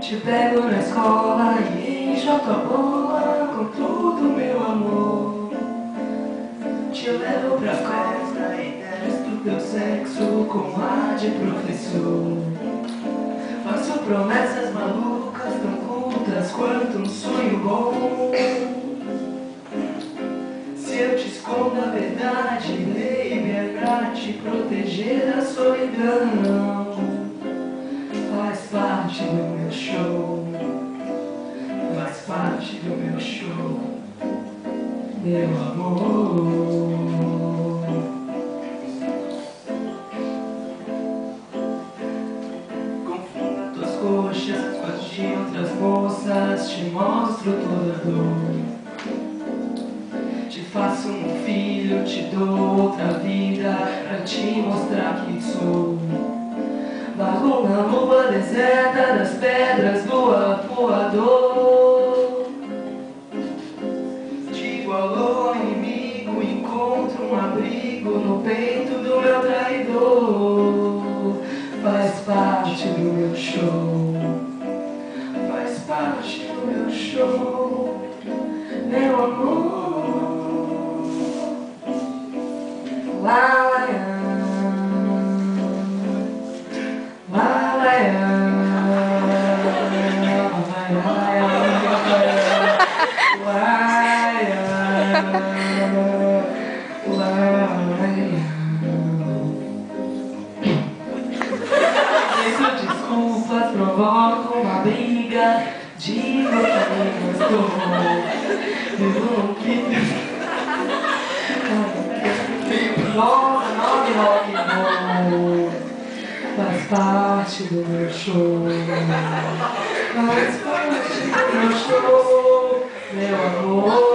Te pego na escola e encho a tua bola com tudo, meu amor. Te levo pra festa e testo teu sexo com ar de professor. Faço promessas malucas tão cultas quanto um sonho bom. Se eu te escondo a verdade, baby, é pra te proteger da solidão. Faz parte do meu show, faz parte do meu show, meu amor. Confundo tuas coxas com as de outras moças, te mostro toda a dor. Te faço um filho, te dou outra vida pra te mostrar quem sou. Vago na lua deserta das pedras do arpoador. Digo alô inimigo, encontro um abrigo no peito do meu traidor. Faz parte do meu show, faz parte do meu show, meu amor. Desculpas provocam uma briga de outras eu rock and roll. Faz parte do meu show, faz parte do meu show, meu amor.